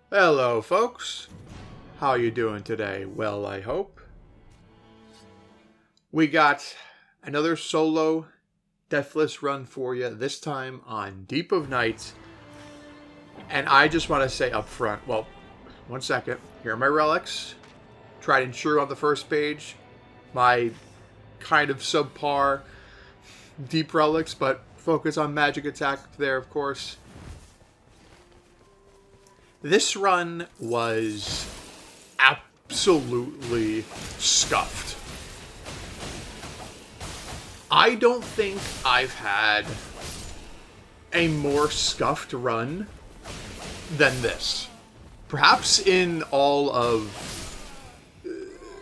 Hello, folks. How you doing today? Well, I hope. We got another solo Deathless run for you, this time on Deep of Night. And I just want to say up front, well, one second. Here are my relics. Tried and true on the first page. My kind of subpar deep relics, but focus on magic attack there, of course. This run was absolutely scuffed. I don't think I've had a more scuffed run than this. Perhaps in all of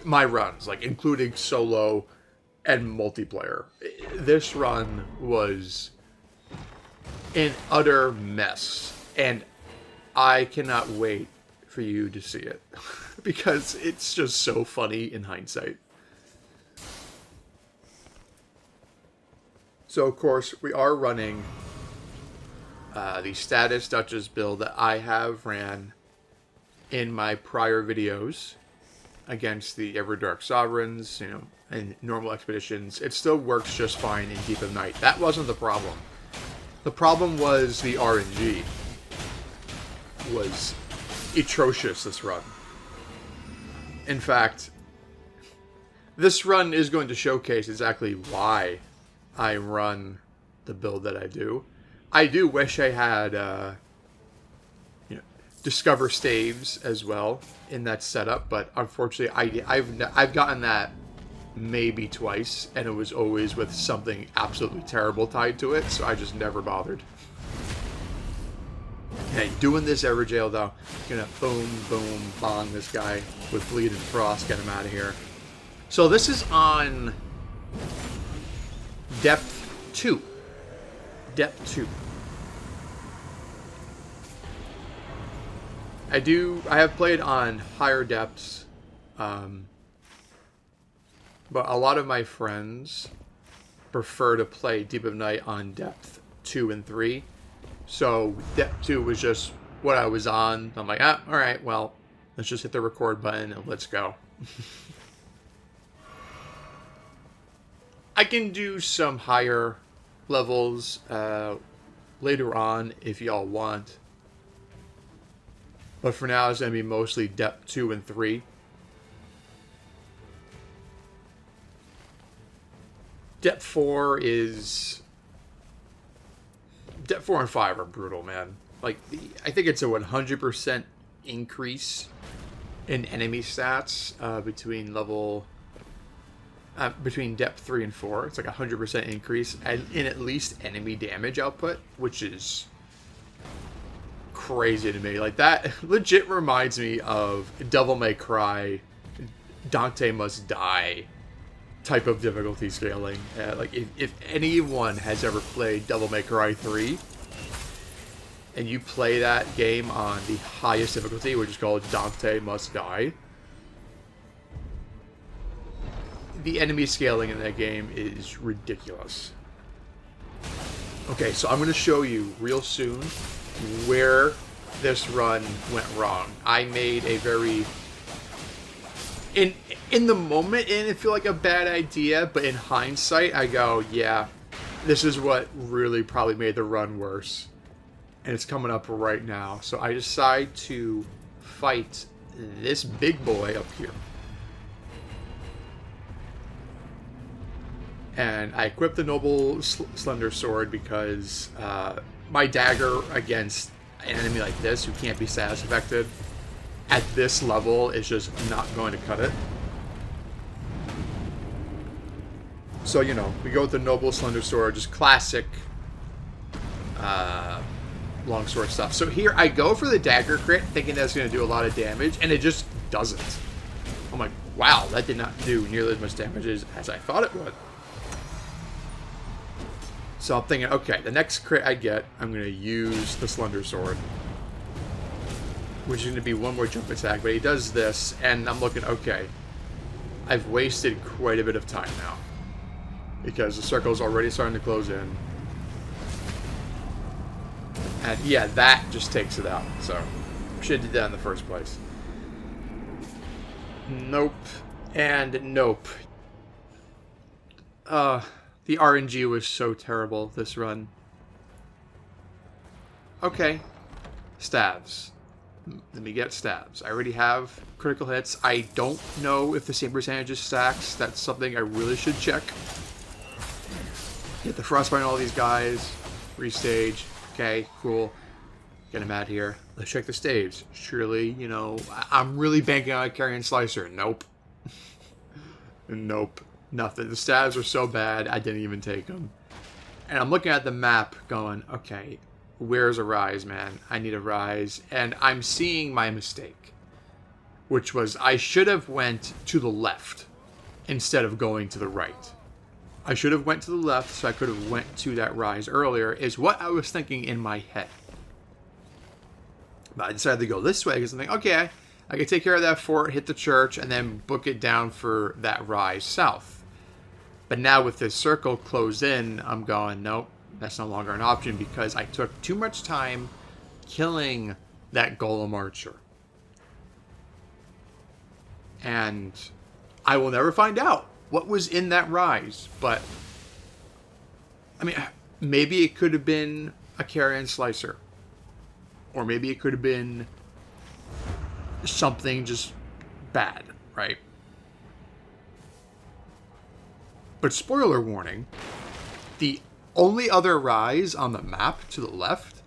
my runs, like including solo and multiplayer. This run was an utter mess. And I cannot wait for you to see it. Because it's just so funny in hindsight. So, of course, we are running the status Duchess build that I have ran in my prior videos against the Everdark Sovereigns, and normal expeditions. It still works just fine in Deep of Night. That wasn't the problem. The problem was the RNG was atrocious this run. In fact, this run is going to showcase exactly why I run the build that I do. I do wish I had Discover staves as well in that setup, but unfortunately I've gotten that maybe twice, and it was always with something absolutely terrible tied to it, so I just never bothered. Okay, doing this Everjail though, gonna boom, boom, bong this guy with Bleed and Frost, get him out of here. So this is on Depth 2. Depth 2. I have played on higher depths, but a lot of my friends prefer to play Deep of Night on Depth 2 and 3. So Depth 2 was just what I was on. I'm like, alright, well, let's just hit the record button and let's go. I can do some higher levels later on if y'all want. But for now, it's going to be mostly Depth 2 and 3. Depth 4 is... Depth 4 and 5 are brutal, man. Like, I think it's a 100% increase in enemy stats between level... between Depth 3 and 4. It's like a 100% increase in at least enemy damage output, which is crazy to me. Like, that legit reminds me of Devil May Cry, Dante Must Die type of difficulty scaling. Like, if anyone has ever played Devil May Cry 3, and you play that game on the highest difficulty, which is called Dante Must Die, the enemy scaling in that game is ridiculous. Okay, so I'm going to show you real soon where this run went wrong. I made a very... In the moment, it didn't feel like a bad idea, but in hindsight, I go, yeah, this is what really probably made the run worse. And it's coming up right now. So I decide to fight this big boy up here. And I equip the Noble Slender Sword because my dagger against an enemy like this who can't be status affected at this level is just not going to cut it. So, we go with the Noble Slender Sword, just classic longsword stuff. So here I go for the dagger crit, thinking that's going to do a lot of damage, and it just doesn't. I'm like, wow, that did not do nearly as much damage as I thought it would. So I'm thinking, okay, the next crit I get, I'm going to use the Slender Sword, which is going to be one more jump attack, but he does this, and I'm looking, okay, I've wasted quite a bit of time now, because the circle's already starting to close in. And yeah, that just takes it out, so Should have did that in the first place. Nope. And nope. The RNG was so terrible this run. Okay. Stabs. Let me get stabs. I already have critical hits. I don't know if the same percentages stacks. That's something I really should check. Get the frostbite on all these guys. Restage. Okay, cool. Get him out here. Let's check the staves. Surely, you know, I'm really banking on a carrion slicer. Nope. Nope. Nothing. The stabs are so bad, I didn't even take them. And I'm looking at the map going, okay, where's a rise, man? I need a rise. And I'm seeing my mistake. Which was, I should have went to the left instead of going to the right. I should have went to the left so I could have went to that rise earlier, is what I was thinking in my head. But I decided to go this way because I'm thinking, okay, I can take care of that fort, hit the church, and then book it down for that rise south. But now with this circle closed in, I'm going, nope, that's no longer an option because I took too much time killing that golem archer. And I will never find out what was in that rise. But, I mean, maybe it could have been a carrion slicer. Or maybe it could have been something just bad, right? But spoiler warning, the only other rise on the map to the left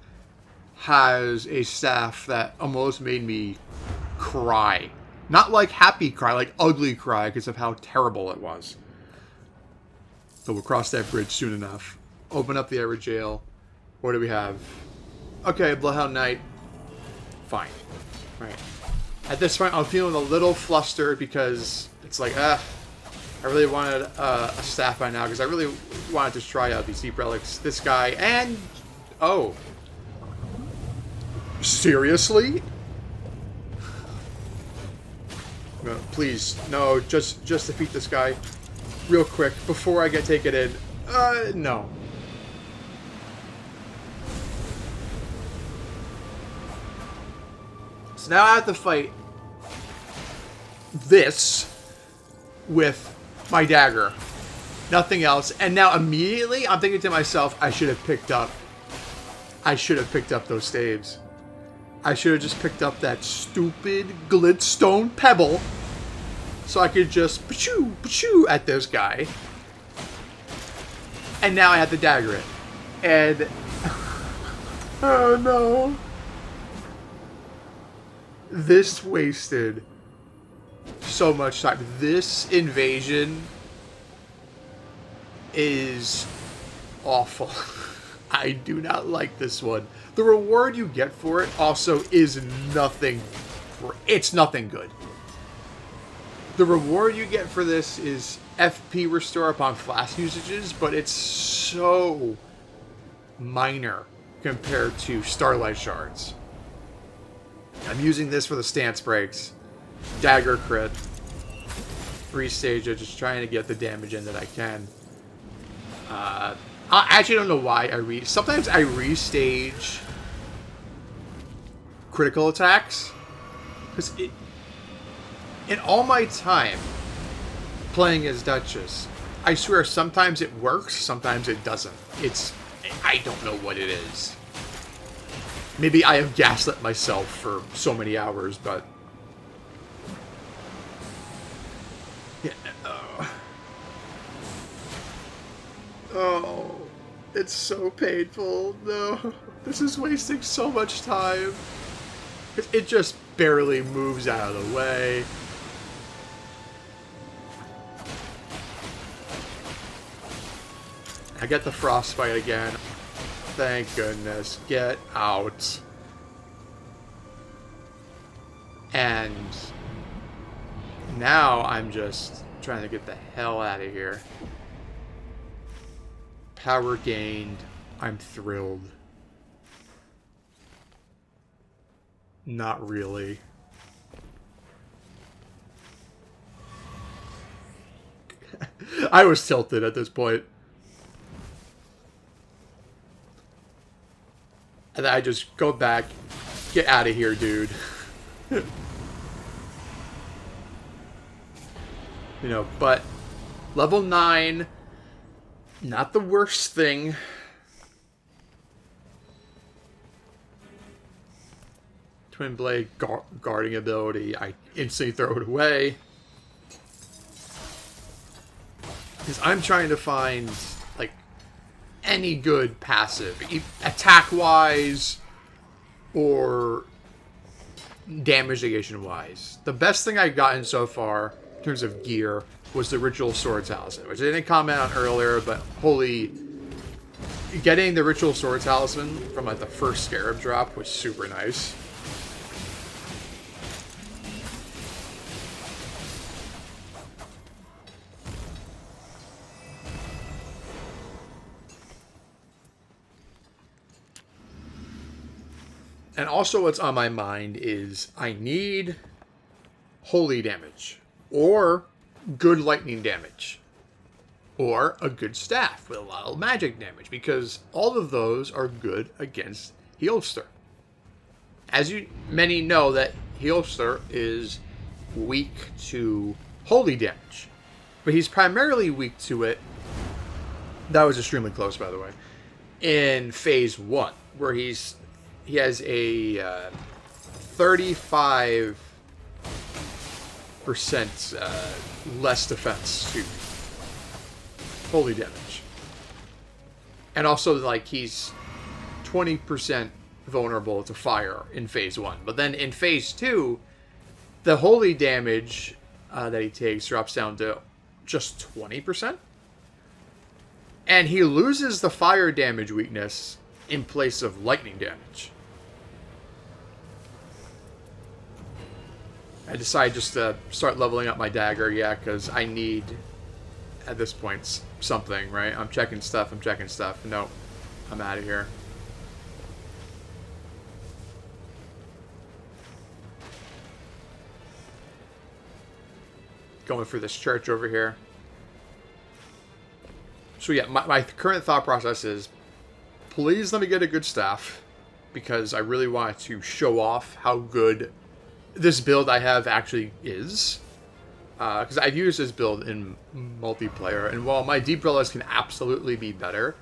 has a staff that almost made me cry. Not like happy cry, like ugly cry because of how terrible it was. So we'll cross that bridge soon enough. Open up the Ever Jail. What do we have? Okay, Bloodhound Knight. Fine. Right. At this point, I'm feeling a little flustered because it's like, I really wanted a staff by now because I really wanted to try out these deep relics. This guy and... Oh. Seriously? No, please. No, just defeat this guy real quick before I get taken in. No. So now I have to fight this with my dagger. Nothing else. And now immediately I'm thinking to myself, I should have picked up those staves. I should have just picked up that stupid glintstone pebble so I could just pachoo at this guy. And now I have to dagger it. And oh no. This wasted so much time. This invasion is awful. I do not like this one. The reward you get for it also is nothing. It's nothing good. The reward you get for this is FP restore upon flask usages, but it's so minor compared to Starlight Shards. I'm using this for the stance breaks. Dagger crit. Restage it, just trying to get the damage in that I can. I actually don't know why sometimes I restage critical attacks. Because in all my time playing as Duchess, I swear sometimes it works, sometimes it doesn't. I don't know what it is. Maybe I have gaslit myself for so many hours, but... Yeah. Oh, it's so painful. No, this is wasting so much time. It just barely moves out of the way. I get the frostbite again. Thank goodness. Get out. And now I'm just trying to get the hell out of here. Power gained. I'm thrilled. Not really. I was tilted at this point. And then I just go back, Get out of here, dude. You know, but level 9, not the worst thing. Twin Blade guarding ability. I instantly throw it away. Because I'm trying to find, like, any good passive. Attack-wise or damage negation-wise. The best thing I've gotten so far in terms of gear was the Ritual Sword Talisman, which I didn't comment on earlier, but holy... Getting the Ritual Sword Talisman from, like, the first Scarab drop was super nice. And also what's on my mind is I need holy damage, or good lightning damage, or a good staff with a lot of magic damage, because all of those are good against Healster. As many know, that Healster is weak to holy damage, but he's primarily weak to it. That was extremely close, by the way. In phase 1, where he has a 35% less defense to holy damage. And also, like, he's 20% vulnerable to fire in phase 1. But then in phase 2, the holy damage that he takes drops down to just 20%. And he loses the fire damage weakness in place of lightning damage. I decided just to start leveling up my dagger, because I need, at this point, something, right? I'm checking stuff. Nope. I'm out of here. Going for this church over here. So yeah, my current thought process is, please let me get a good staff, because I really want to show off how good this build I have actually is. Because I've used this build in multiplayer, and while my Deep Relics can absolutely be better,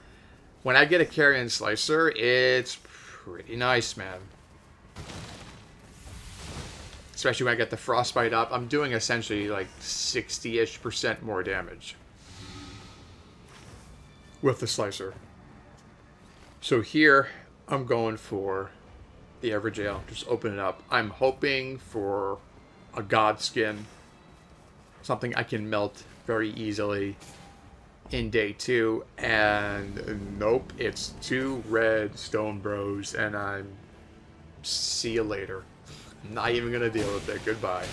when I get a Carrion Slicer, it's pretty nice, man. Especially when I get the Frostbite up, I'm doing essentially like 60-ish% more damage with the Slicer. So here, I'm going for the Everjail. Just open it up. I'm hoping for a God Skin. Something I can melt very easily in day 2. And nope, it's 2 red Stone Bros. And I'm... see you later. Not even going to deal with it. Goodbye.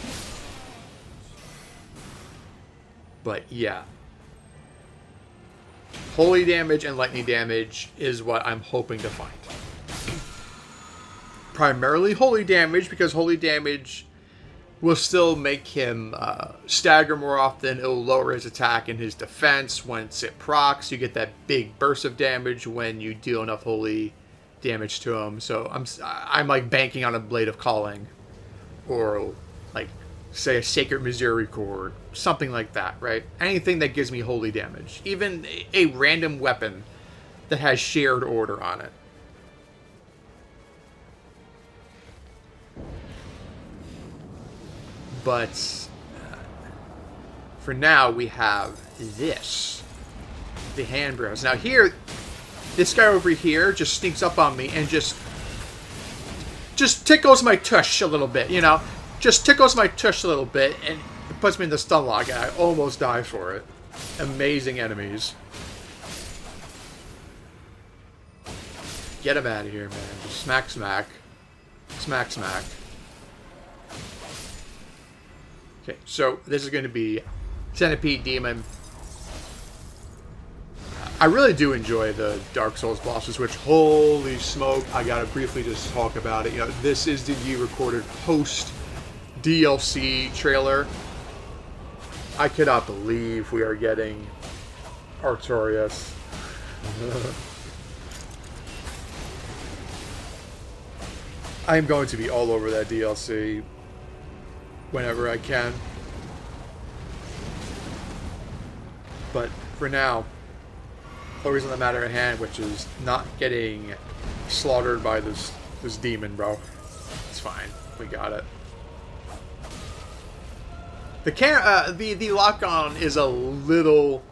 But yeah. Holy damage and lightning damage is what I'm hoping to find. Primarily holy damage, because holy damage will still make him stagger more often. It'll lower his attack and his defense. Once it procs, you get that big burst of damage when you deal enough holy damage to him. So I'm like banking on a Blade of Calling, or like say a Sacred Misericord, something like that, right? Anything that gives me holy damage. Even a random weapon that has Shared Order on it. But for now, we have this. The Handbrows. Now here, this guy over here just sneaks up on me and just tickles my tush a little bit, you know? Just tickles my tush a little bit, and it puts me in the stun lock, and I almost die for it. Amazing enemies. Get him out of here, man. Just smack, smack. Smack, smack. Okay, so this is going to be Centipede Demon. I really do enjoy the Dark Souls bosses, which, holy smoke, I gotta briefly just talk about it. You know, this is the recorded post DLC trailer. I cannot believe we are getting Artorias. I'm going to be all over that DLC whenever I can. But for now, focus on the matter at hand, which is not getting slaughtered by this demon, bro. It's fine. We got it. The lock on is a little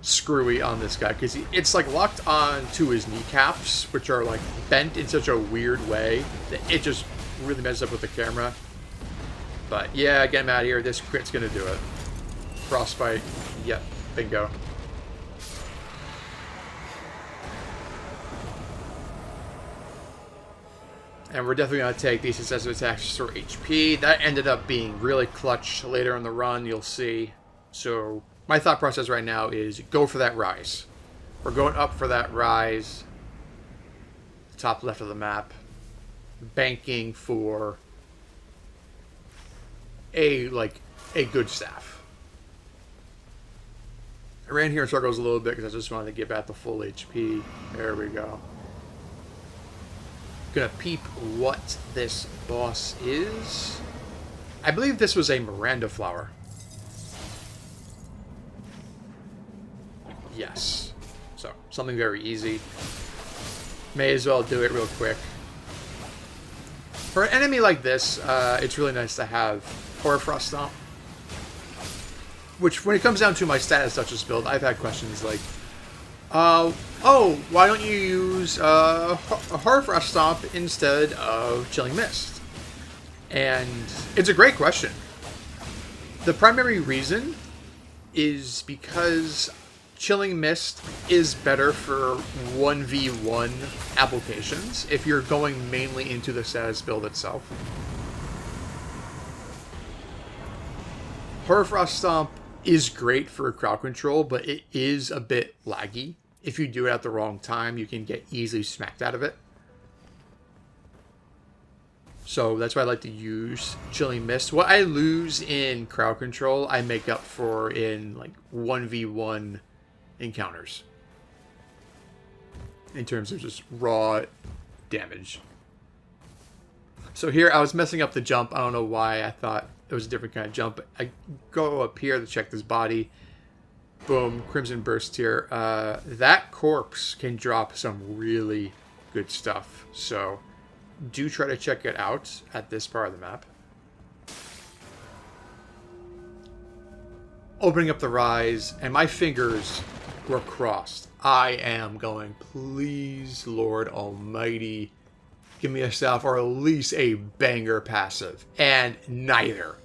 screwy on this guy because it's like locked on to his kneecaps, which are like bent in such a weird way that it just really messes up with the camera. But yeah, get him out of here. This crit's gonna do it. Frostbite. Yep. Bingo. And we're definitely going to take these successive attacks for HP. That ended up being really clutch later in the run, you'll see. So my thought process right now is go for that rise. We're going up for that rise. Top left of the map. Banking for a good staff. I ran here in circles a little bit because I just wanted to get back to full HP. There we go. Gonna peep what this boss is. I believe this was a Miranda flower. Yes. So, something very easy. May as well do it real quick. For an enemy like this, it's really nice to have Hoarfrost Stomp. Which, when it comes down to my status Duchess build, I've had questions like, oh, why don't you use a Hoarfrost Stomp instead of Chilling Mist? And it's a great question. The primary reason is because Chilling Mist is better for 1v1 applications if you're going mainly into the status build itself. Hoarfrost Stomp is great for crowd control, but it is a bit laggy. If you do it at the wrong time, you can get easily smacked out of it. So that's why I like to use Chilling Mist. What I lose in crowd control, I make up for in like 1v1 encounters. In terms of just raw damage. So here I was messing up the jump. I don't know why. I thought it was a different kind of jump. I go up here to check this body. Boom, Crimson Burst here. That corpse can drop some really good stuff. So do try to check it out at this part of the map. Opening up the rise, and my fingers were crossed. I am going, please, Lord Almighty, give me a staff or at least a banger passive. And neither.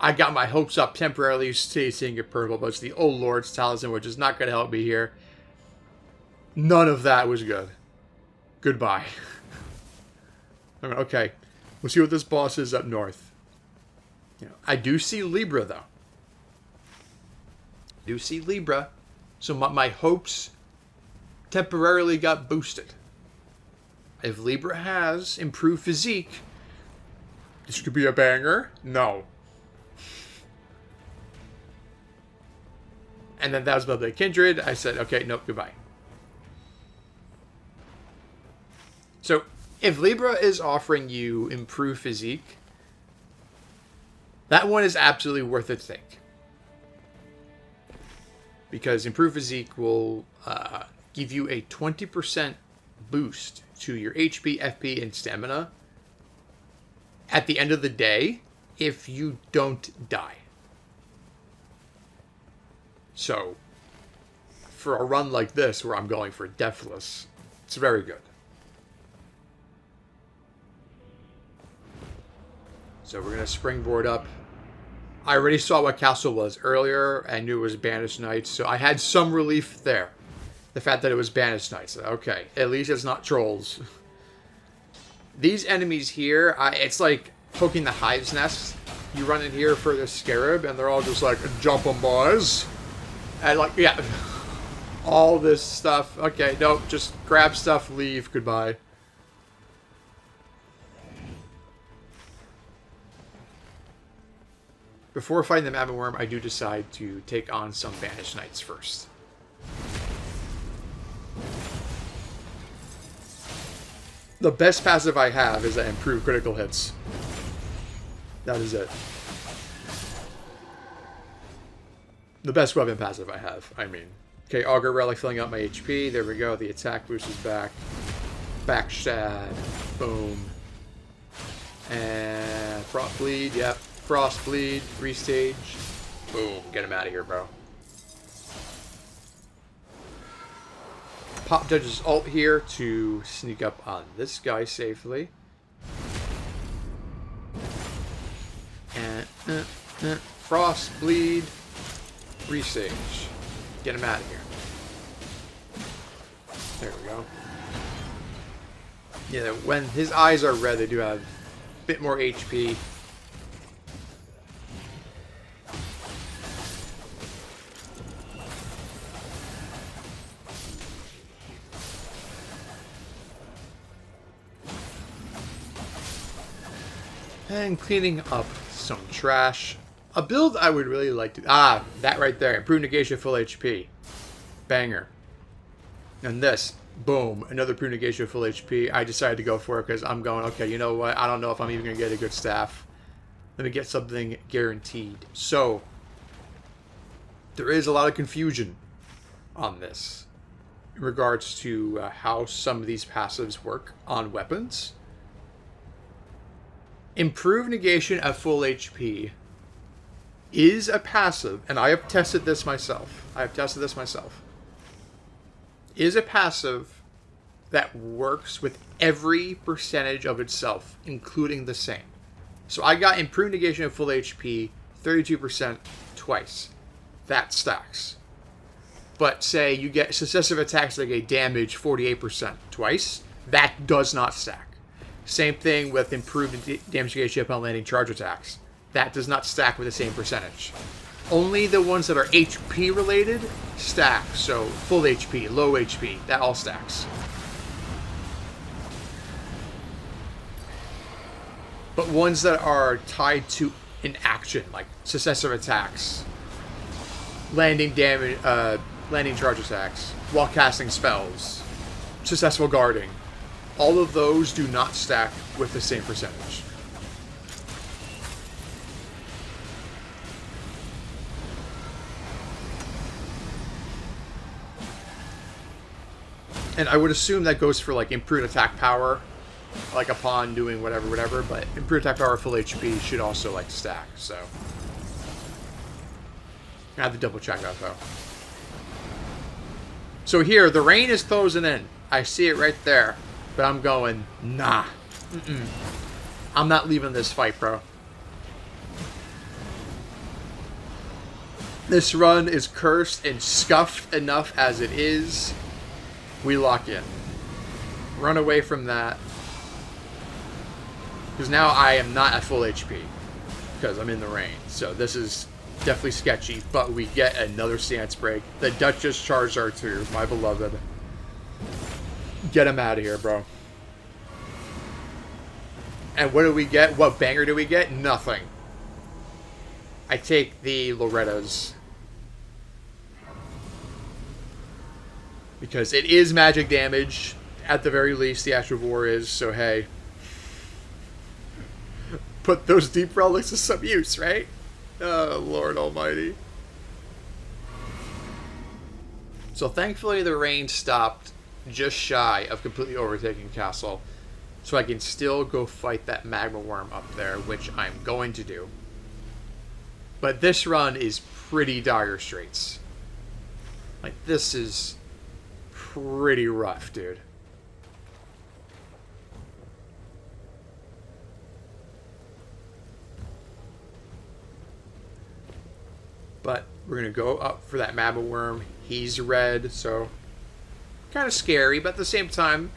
I got my hopes up temporarily seeing it purple, but it's the Oh Lord's Talisman, which is not going to help me here. None of that was good. Goodbye. Okay, we'll see what this boss is up north. I do see Libra, though. Do see Libra. So my hopes temporarily got boosted. If Libra has improved physique, this could be a banger. No. And then that was about the Kindred. I said, okay, nope, goodbye. So, if Libra is offering you improved physique, that one is absolutely worth it to take. Because improved physique will give you a 20% boost to your HP, FP, and stamina at the end of the day if you don't die. So, for a run like this, where I'm going for Deathless, it's very good. So we're going to springboard up. I already saw what castle was earlier. I knew it was Banished Knights, so I had some relief there. The fact that it was Banished Knights. Okay, at least it's not trolls. These enemies here, it's like poking the hive's nest. You run in here for the scarab, and they're all just like, jump 'em, boys. And like, yeah, all this stuff. Okay, nope, just grab stuff, leave, goodbye. Before fighting the Mammoth Worm, I do decide to take on some Banished Knights first. The best passive I have is that improved critical hits. That is it. The best weapon passive I have, I mean. Okay, Augur Relic filling up my HP. There we go. The attack boost is back. Backstab. Boom. And Frost Bleed. Yep. Frost Bleed. Restage. Boom. Get him out of here, bro. Pop Duchess' ult here to sneak up on this guy safely. And Frost Bleed. Restage. Get him out of here. There we go. Yeah, when his eyes are red, they do have a bit more HP. And cleaning up some trash. A build I would really like to... Ah, that right there. Improved negation full HP. Banger. And this. Boom. Another improved negation full HP. I decided to go for it because I'm going, okay, you know what? I don't know if I'm even going to get a good staff. Let me get something guaranteed. So, there is a lot of confusion on this in regards to how some of these passives work on weapons. Improved negation at full HP is a passive, and I have tested this myself. Is a passive that works with every percentage of itself, including the same. So I got improved negation at full HP, 32% twice. That stacks. But say you get successive attacks that get damage 48% twice, that does not stack. Same thing with improved damage negation upon landing charge attacks. That does not stack with the same percentage. Only the ones that are HP related stack. So full HP, low HP, that all stacks. But ones that are tied to an action, like successive attacks, landing damage, landing charge attacks, while casting spells, successful guarding, all of those do not stack with the same percentage. And I would assume that goes for like improved attack power, like upon doing whatever, but improved attack power full HP should also like stack, so. I have to double check that though. So here, the rain is closing in. I see it right there, but I'm going, nah. I'm not leaving this fight, bro. This run is cursed and scuffed enough as it is. We lock in. Run away from that. Because now I am not at full HP. Because I'm in the rain. So this is definitely sketchy. But we get another stance break. The Duchess charged R2. My beloved. Get him out of here, bro. And what do we get? What banger do we get? Nothing. I take the Loretta's. Because it is magic damage. At the very least, the Ash of War is. So, hey. Put those deep relics to some use, right? Oh, Lord almighty. So, thankfully, the rain stopped just shy of completely overtaking Castle. So I can still go fight that magma worm up there, which I'm going to do. But this run is pretty dire straits. Like, this is pretty rough, dude. But we're going to go up for that magma worm. He's red, so kind of scary, but at the same time,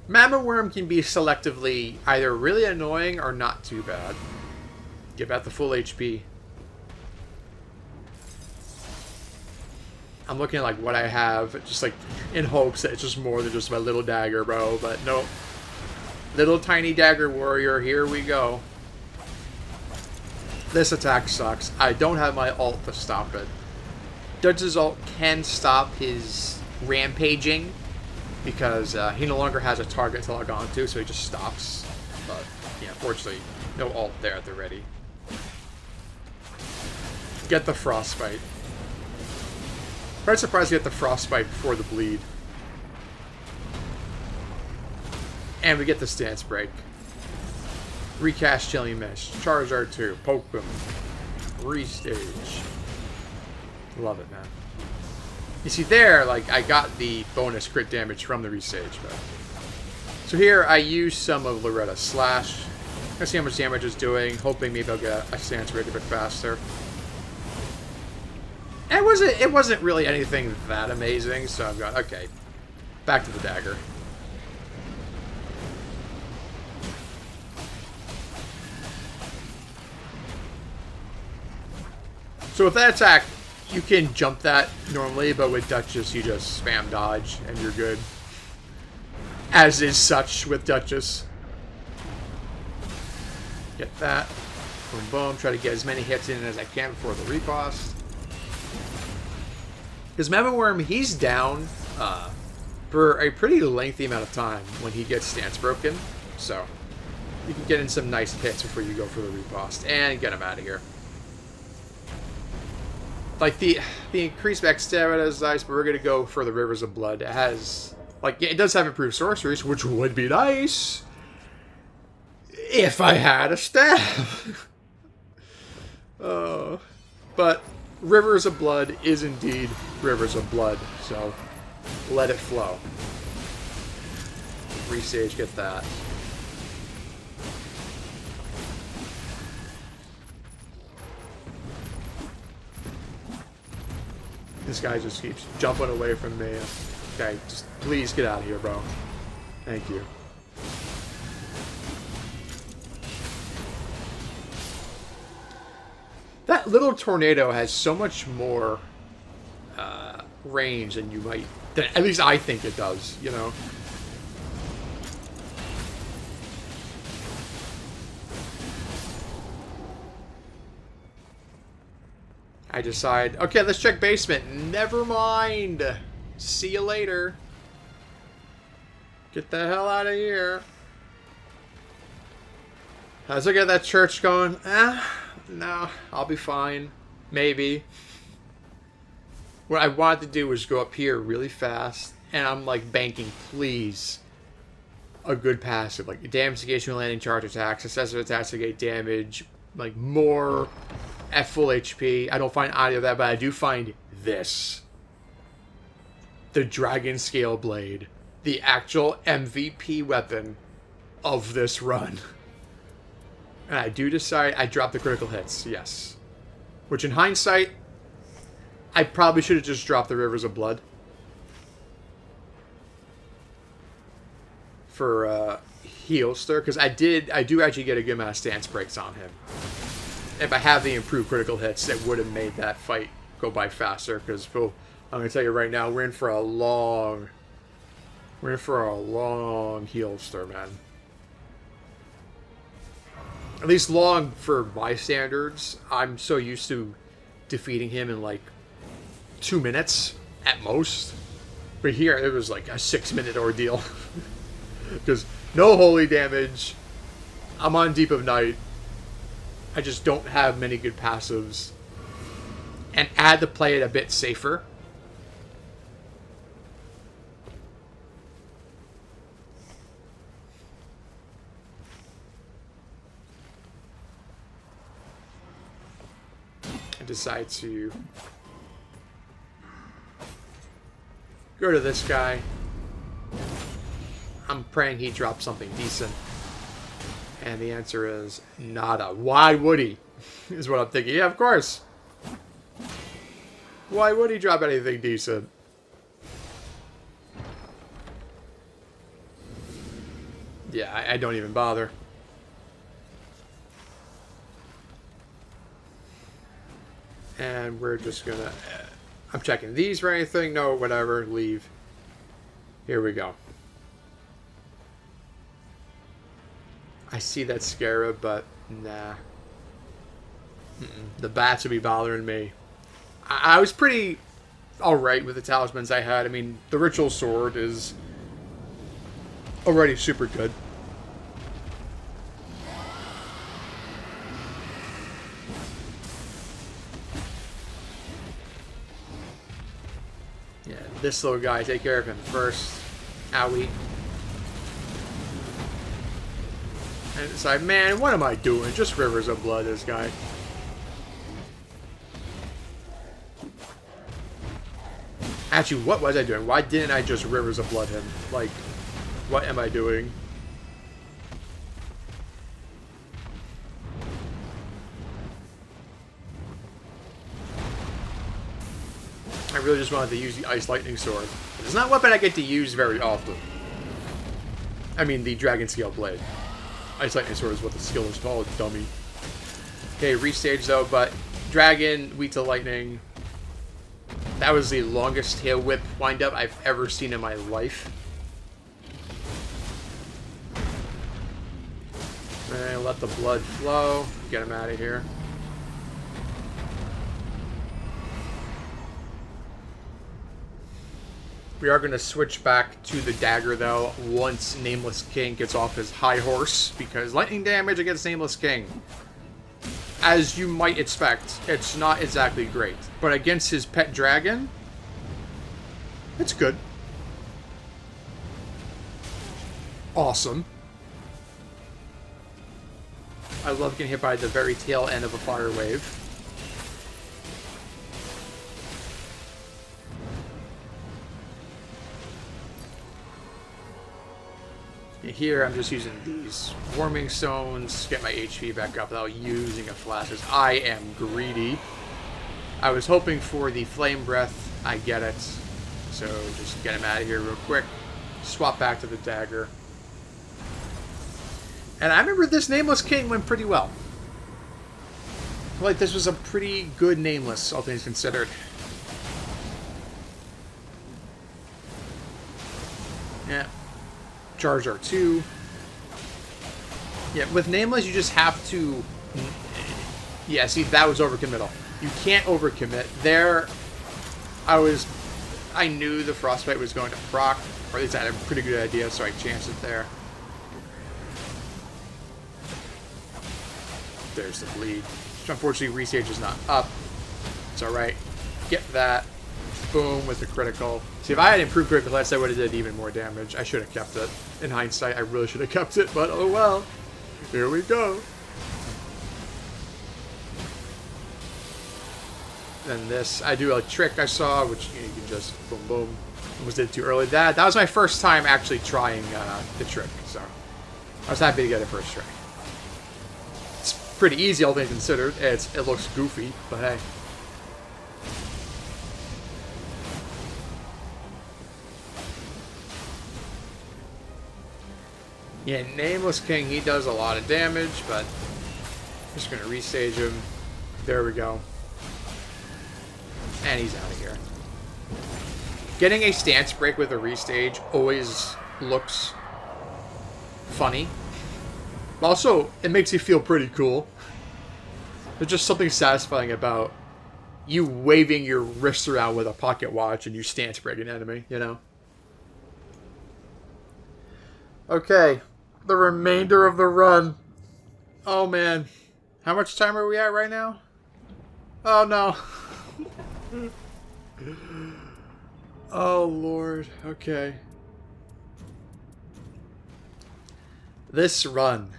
Magma Worm can be selectively either really annoying or not too bad. Give out the full HP. I'm looking at like what I have, just like in hopes that it's just more than just my little dagger, bro. But nope. Little tiny dagger warrior, here we go. This attack sucks. I don't have my ult to stop it. Duchess' ult can stop his rampaging, because he no longer has a target to log on to, so he just stops. But yeah, fortunately, no ult there at the ready. Get the frostbite. Quite surprised to get the frostbite before the bleed. And we get the stance break. Recast Chilling Mist. Charizard 2. Poke him. Restage. Love it, man. You see there, like, I got the bonus crit damage from the restage, but... So here, I use some of Loretta's Slash. Let's see how much damage it's doing, hoping maybe I'll get a stance break a bit faster. And it wasn't really anything that amazing, so I've got, okay, back to the dagger. So with that attack, you can jump that normally, but with Duchess, you just spam dodge and you're good. As is such with Duchess. Get that. Boom, boom. Try to get as many hits in as I can before the riposte. Because Mega Worm, he's down for a pretty lengthy amount of time when he gets stance broken. So, you can get in some nice hits before you go for the riposte. And get him out of here. Like, the increased max stamina is nice, but we're going to go for the Rivers of Blood. It has, like, it does have improved sorceries, which would be nice if I had a staff. But Rivers of Blood is indeed Rivers of Blood, so let it flow. Restage, get that. This guy just keeps jumping away from me. Okay, just please get out of here, bro. Thank you. That little tornado has so much more range than you might... at least I think it does, you know? I decide, okay, let's check basement. Never mind. See you later. Get the hell out of here. Let's look at that church going, no, I'll be fine. Maybe. What I wanted to do was go up here really fast, and I'm like banking, please, a good passive. Like damage negation when landing charge attacks, successive attacks to negate damage, like more at full HP. I don't find any of that, but I do find this. The Dragon Scale Blade. The actual MVP weapon of this run. And I do decide I drop the critical hits, yes. Which in hindsight, I probably should have just dropped the Rivers of Blood. For Healster, because I do actually get a good amount of stance breaks on him. If I have the improved critical hits, it would have made that fight go by faster. Because I'm going to tell you right now, we're in for a long Healster, man. At least long for my standards. I'm so used to defeating him in like 2 minutes at most. But here, it was like a 6-minute ordeal. Because no holy damage. I'm on Deep of Night. I just don't have many good passives. And I had to play it a bit safer. I decide to go to this guy. I'm praying he drops something decent. And the answer is nada. Why would he? Is what I'm thinking. Yeah, of course. Why would he drop anything decent? Yeah, I don't even bother. And we're just gonna... I'm checking these for anything. No, whatever. Leave. Here we go. I see that Scarab, but nah. The bats would be bothering me. I was pretty alright with the talismans I had. I mean, the Ritual Sword is already super good. Yeah, this little guy, take care of him first. Owie. And it's like, man, what am I doing? Just rivers of blood, this guy. Actually, what was I doing? Why didn't I just rivers of blood him? Like, what am I doing? I really just wanted to use the Ice Lightning Sword. It's not a weapon I get to use very often. I mean, the Dragon Scale Blade. Ice Lightning Sword is what the skill is called, dummy. Okay, restage though, but Dragon, weak to Lightning. That was the longest tail whip windup I've ever seen in my life. And let the blood flow. Get him out of here. We are going to switch back to the dagger, though, once Nameless King gets off his high horse, because lightning damage against Nameless King, as you might expect, it's not exactly great. But against his pet dragon, it's good. Awesome. I love getting hit by the very tail end of a fire wave. Here, I'm just using these warming stones to get my HP back up without using a flash, because I am greedy. I was hoping for the flame breath. I get it. So just get him out of here real quick. Swap back to the dagger. And I remember this Nameless King went pretty well. Like, this was a pretty good Nameless, all things considered. Yeah. Charge R2. Yeah, with Nameless, you just have to... Yeah, see, that was overcommittal. You can't overcommit. There, I knew the Frostbite was going to proc, or at least I had a pretty good idea, so I chanced it there. There's the bleed. Which unfortunately, restage is not up. It's alright. Get that. Boom, with the critical. See, if I had improved critical hits, I would have did even more damage. I should have kept it. In hindsight, I really should have kept it, but oh well. Here we go. Then this, I do a trick I saw, which you can just boom, boom. Almost did it too early. That was my first time actually trying the trick, so I was happy to get it first try. It's pretty easy, all things considered. It looks goofy, but hey. Yeah, Nameless King, he does a lot of damage, but I'm just going to restage him. There we go. And he's out of here. Getting a stance break with a restage always looks funny. Also, it makes you feel pretty cool. There's just something satisfying about you waving your wrist around with a pocket watch and you stance break an enemy, you know? Okay. The remainder of the run. Oh, man. How much time are we at right now? Oh, no. Oh, Lord. Okay. This run.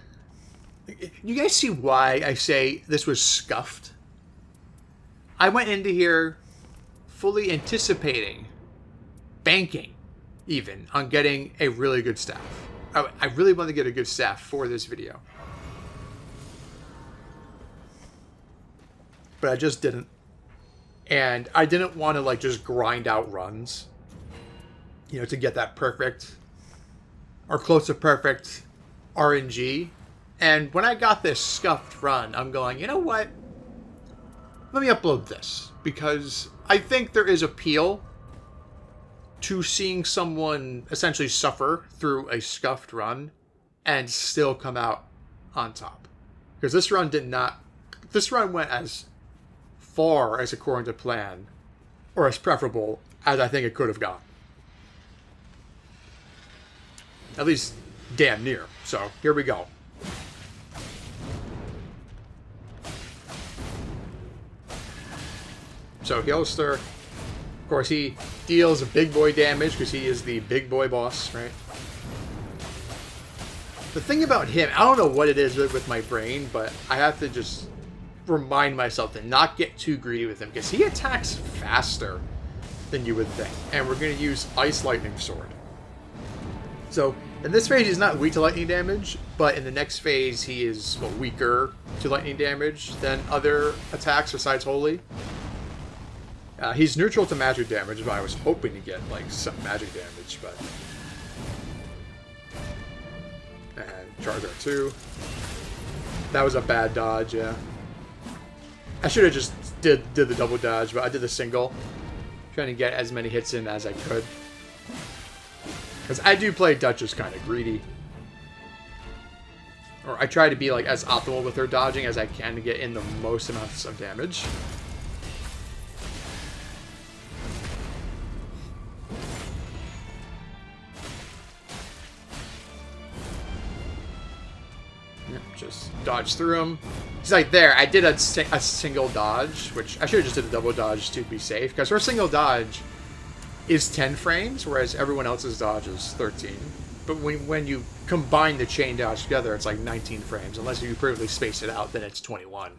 You guys see why I say this was scuffed? I went into here fully anticipating, banking even, on getting a really good staff. I really want to get a good staff for this video. But I just didn't. And I didn't want to, like, just grind out runs, you know, to get that perfect or close to perfect RNG. And when I got this scuffed run, I'm going, you know what? Let me upload this, because I think there is appeal to seeing someone essentially suffer through a scuffed run and still come out on top. Because this run did not... This run went as far as according to plan, or as preferable as I think it could have gone. At least damn near. So here we go. So Gilster, of course, he deals big boy damage because he is the big boy boss, right? The thing about him, I don't know what it is with my brain, but I have to just remind myself to not get too greedy with him because he attacks faster than you would think. And we're going to use Ice Lightning Sword. So in this phase, he's not weak to lightning damage, but in the next phase, he is weaker to lightning damage than other attacks besides Holy. He's neutral to magic damage, but I was hoping to get like some magic damage, but... And Charizard 2. That was a bad dodge, yeah. I should have just did the double dodge, but I did the single. Trying to get as many hits in as I could. Because I do play Duchess kind of greedy. Or I try to be like as optimal with her dodging as I can to get in the most amounts of damage. Just dodge through him. He's like, there, I did a single dodge, which I should have just did a double dodge to be safe, because her single dodge is 10 frames, whereas everyone else's dodge is 13. But when you combine the chain dodge together, it's like 19 frames. Unless you perfectly space it out, then it's 21.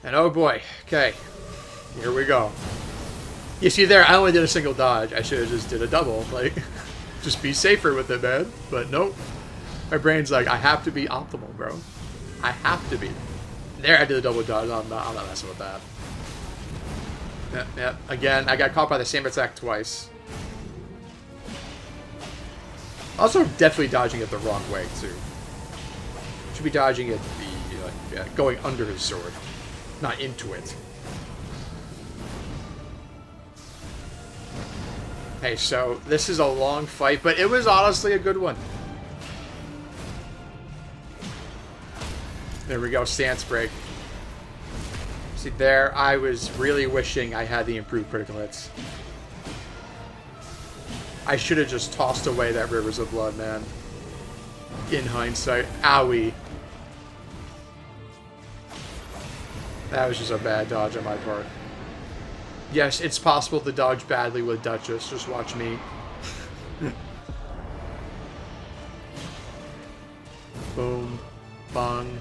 And oh boy, okay, here we go. You see there, I only did a single dodge. I should have just did a double, like... Just be safer with it, man. But nope. My brain's like, I have to be optimal, bro. I have to be. There, I did a double dodge. I'm not messing with that. Yep. Again, I got caught by the same attack twice. Also, definitely dodging it the wrong way, too. Should be dodging it going under his sword, not into it. Hey, so this is a long fight, but it was honestly a good one. There we go, stance break. See there, I was really wishing I had the improved critical hits. I should have just tossed away that Rivers of Blood, man. In hindsight. Owie. That was just a bad dodge on my part. Yes, it's possible to dodge badly with Duchess. Just watch me. Boom. Bong.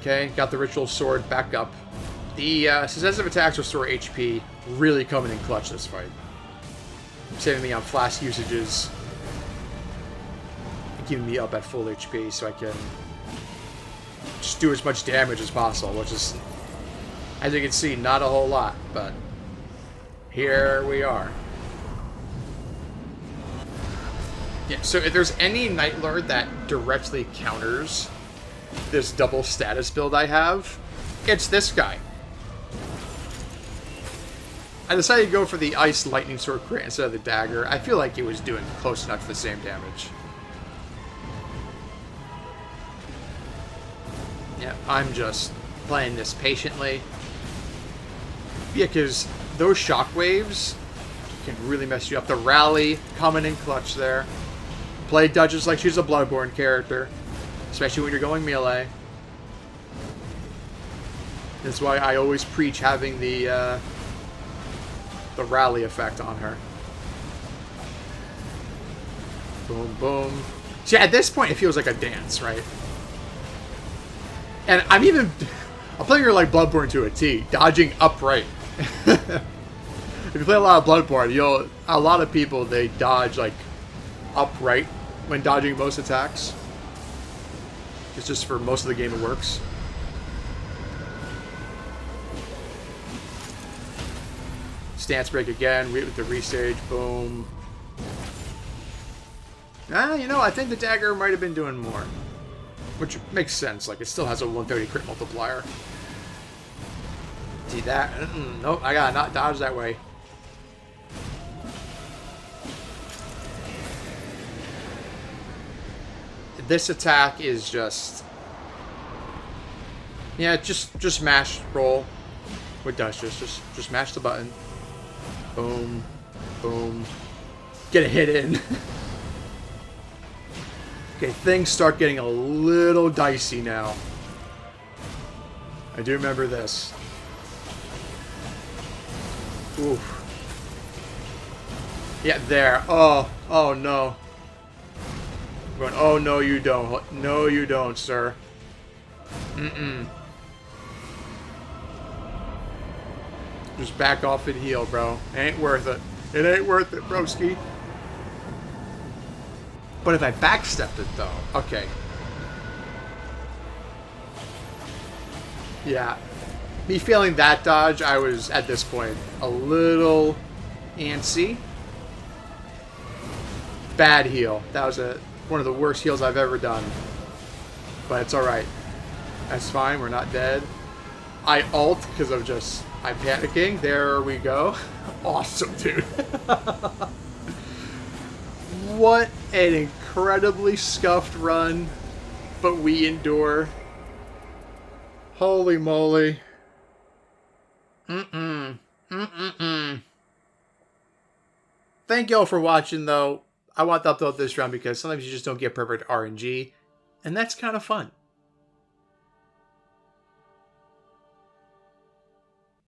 Okay, got the Ritual Sword back up. The successive attacks restore HP. Really coming in clutch this fight. Saving me on flash usages. Keeping me up at full HP so I can just do as much damage as possible, which is... As you can see, not a whole lot, but here we are. Yeah, so if there's any Night Lord that directly counters this double status build I have, it's this guy. I decided to go for the Ice Lightning Sword crit instead of the dagger. I feel like it was doing close enough to the same damage. Yeah, I'm just playing this patiently. Yeah, because those shockwaves can really mess you up. The rally coming in clutch there. Play Duchess like she's a Bloodborne character, especially when you're going melee. That's why I always preach having the rally effect on her. Boom, boom. See, at this point, it feels like a dance, right? And I'm playing her like Bloodborne to a T, dodging upright. If you play a lot of Bloodborne, a lot of people, they dodge like upright when dodging most attacks. It's just for most of the game it works. Stance break again with the restage. Boom. I think the dagger might have been doing more. Which makes sense. Like, it still has a 130 crit multiplier. See that? Nope, I gotta not dodge that way. This attack is just... Yeah, just mash roll. with Duchess. Just mash the button. Boom. Boom. Get a hit in. Okay, things start getting a little dicey now. I do remember this. Oof. Yeah, there. Oh no. I'm going, oh no you don't. No you don't, sir. Mm-mm. Just back off and heal, bro. Ain't worth it. It ain't worth it, broski. But if I backstepped it, though... Okay. Yeah. Me failing that dodge, I was, at this point, a little antsy. Bad heal. That was one of the worst heals I've ever done. But it's alright. That's fine. We're not dead. I ult because I'm panicking. There we go. Awesome, dude. What an incredibly scuffed run, but we endure. Holy moly. Mm-mm. Mm-mm-mm. Thank y'all for watching, though. I want to upload this round because sometimes you just don't get perfect RNG, and that's kind of fun.